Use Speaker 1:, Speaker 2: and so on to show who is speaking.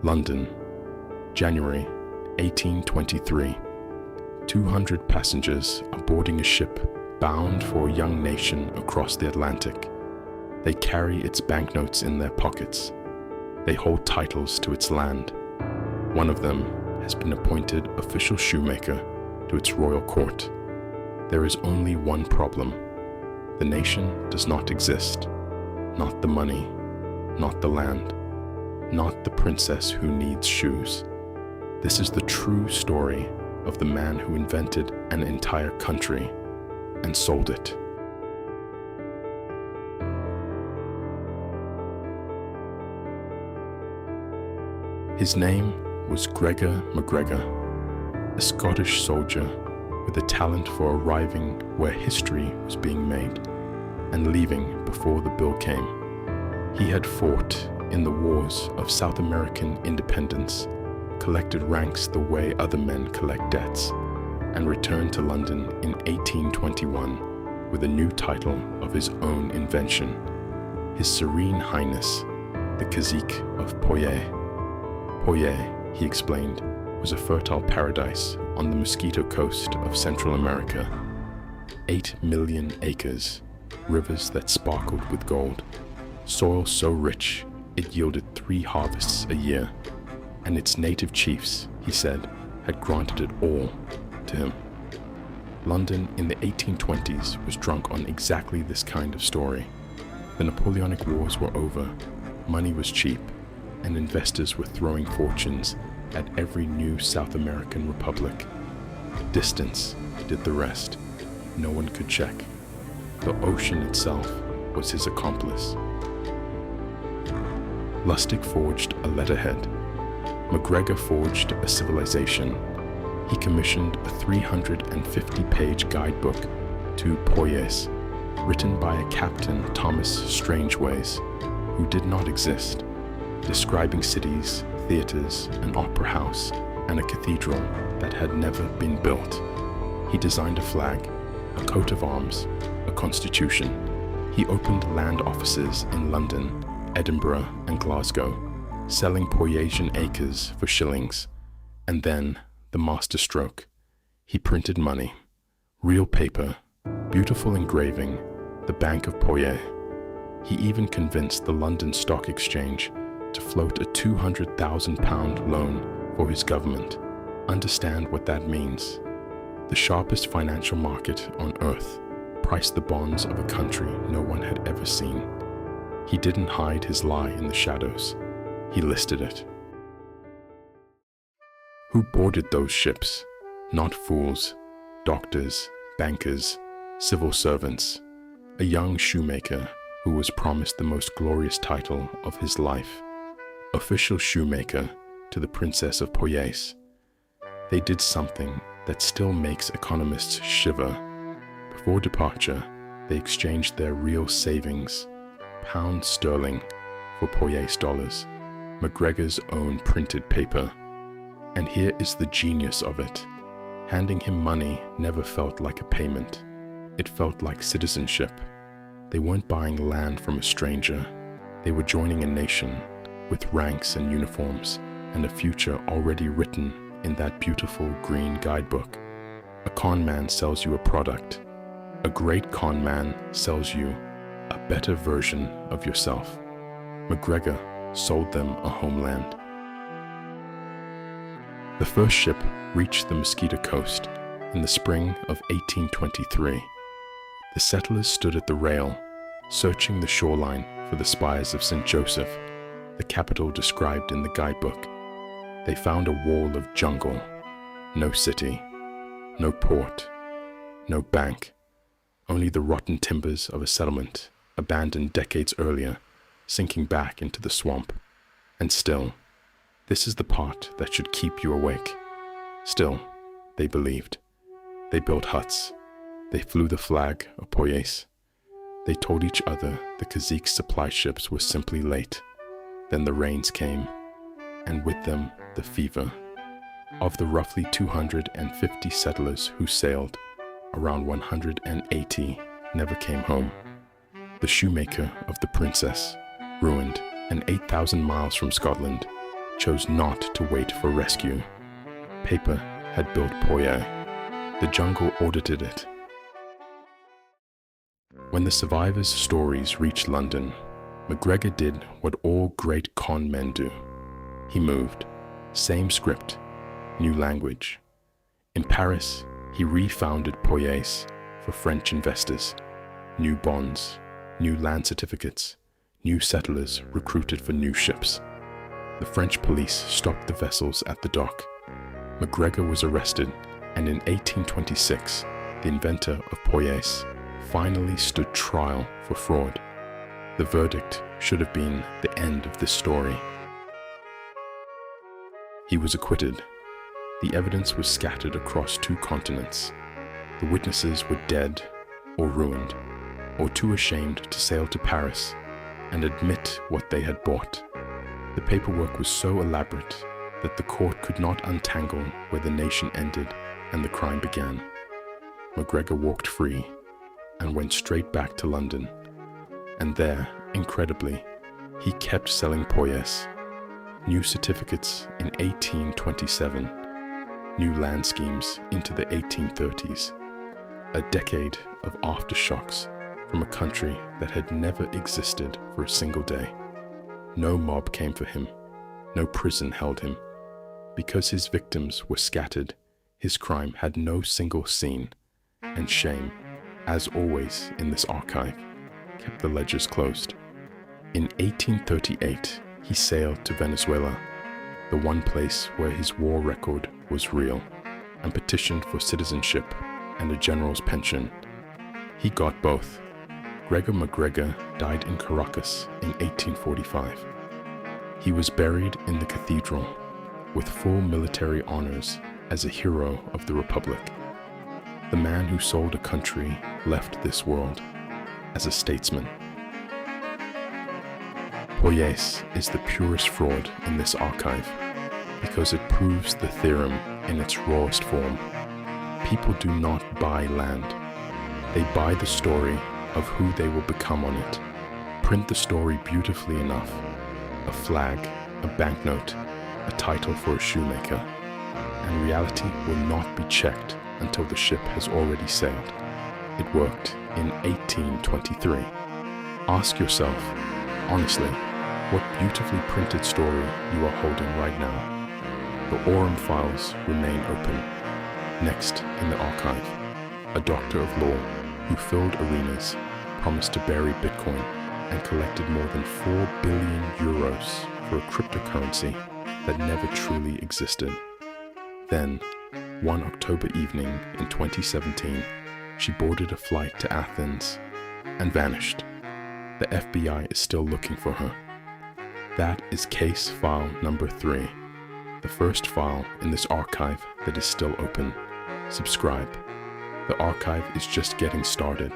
Speaker 1: London, January 1823. 200 passengers are boarding a ship bound for a young nation across the Atlantic. They carry its banknotes in their pockets. They hold titles to its land. One of them has been appointed official shoemaker to its royal court. There is only one problem. The nation does not exist. Not the money, not the land, not the princess who needs shoes. This is the true story of the man who invented an entire country and sold it. His name was Gregor MacGregor, a Scottish soldier with a talent for arriving where history was being made and leaving before the bill came. He had fought in the wars of South American independence, collected ranks the way other men collect debts, and returned to London in 1821 with a new title of his own invention, His Serene Highness, the Cazique of Poyais. Poyais, he explained, was a fertile paradise on the Mosquito Coast of Central America. 8 million acres, rivers that sparkled with gold, soil so rich it yielded 3 harvests a year, and its native chiefs, he said, had granted it all to him. London in the 1820s was drunk on exactly this kind of story. The Napoleonic Wars were over, money was cheap, and investors were throwing fortunes at every new South American republic. Distance did the rest. No one could check. The ocean itself was his accomplice. Lustig forged a letterhead. MacGregor forged a civilization. He commissioned a 350-page guidebook to Poyais, written by a Captain Thomas Strangeways, who did not exist, describing cities, theaters, an opera house, and a cathedral that had never been built. He designed a flag, a coat of arms, a constitution. He opened land offices in London, Edinburgh, and Glasgow, selling Poyaisian acres for shillings. And then, the masterstroke. He printed money, real paper, beautiful engraving, the Bank of Poyais. He even convinced the London Stock Exchange to float a £200,000 loan for his government. Understand what that means. The sharpest financial market on earth priced the bonds of a country no one had ever seen. He didn't hide his lie in the shadows. He listed it. Who boarded those ships? Not fools, doctors, bankers, civil servants. A young shoemaker who was promised the most glorious title of his life, official shoemaker to the Princess of Poyais. They did something that still makes economists shiver. Before departure, they exchanged their real savings, pound sterling, for Poyais dollars, MacGregor's own printed paper. And here is the genius of it. Handing him money never felt like a payment. It felt like citizenship. They weren't buying land from a stranger. They were joining a nation with ranks and uniforms and a future already written in that beautiful green guidebook. A con man sells you a product. A great con man sells you a better version of yourself. MacGregor sold them a homeland. The first ship reached the Mosquito Coast in the spring of 1823. The settlers stood at the rail, searching the shoreline for the spires of St. Joseph, the capital described in the guidebook. They found a wall of jungle, no city, no port, no bank, only the rotten timbers of a settlement abandoned decades earlier, sinking back into the swamp. And still, this is the part that should keep you awake. Still, they believed. They built huts. They flew the flag of Poyais. They told each other the Cazique's supply ships were simply late. Then the rains came, and with them the fever. Of the roughly 250 settlers who sailed, around 180 never came home. The shoemaker of the princess, ruined and 8,000 miles from Scotland, chose not to wait for rescue. Paper had built Poyais. The jungle audited it. When the survivors' stories reached London, MacGregor did what all great con men do. He moved. Same script, new language. In Paris, he refounded Poyais for French investors. New bonds, new land certificates, new settlers recruited for new ships. The French police stopped the vessels at the dock. MacGregor was arrested, and in 1826, the inventor of Poyais finally stood trial for fraud. The verdict should have been the end of this story. He was acquitted. The evidence was scattered across 2 continents. The witnesses were dead or ruined, or too ashamed to sail to Paris and admit what they had bought. The paperwork was so elaborate that the court could not untangle where the nation ended and the crime began. MacGregor walked free and went straight back to London. And there, incredibly, he kept selling Poyais. New certificates in 1827, new land schemes into the 1830s, a decade of aftershocks from a country that had never existed for a single day. No mob came for him, no prison held him. Because his victims were scattered, his crime had no single scene, and shame, as always in this archive, kept the ledgers closed. In 1838, he sailed to Venezuela, the one place where his war record was real, and petitioned for citizenship and a general's pension. He got both. Gregor MacGregor died in Caracas in 1845. He was buried in the cathedral with full military honors as a hero of the Republic. The man who sold a country left this world as a statesman. Poyais is the purest fraud in this archive because it proves the theorem in its rawest form. People do not buy land. They buy the story of who they will become on it. Print the story beautifully enough. A flag, a banknote, a title for a shoemaker. And reality will not be checked until the ship has already sailed. It worked in 1823. Ask yourself, honestly, what beautifully printed story you are holding right now. The Aurum Files remain open. Next in the archive, a doctor of law who filled arenas, promised to bury Bitcoin, and collected more than 4 billion euros for a cryptocurrency that never truly existed. Then, one October evening in 2017, she boarded a flight to Athens and vanished. The FBI is still looking for her. That is case file number 3, the first file in this archive that is still open. Subscribe. The archive is just getting started.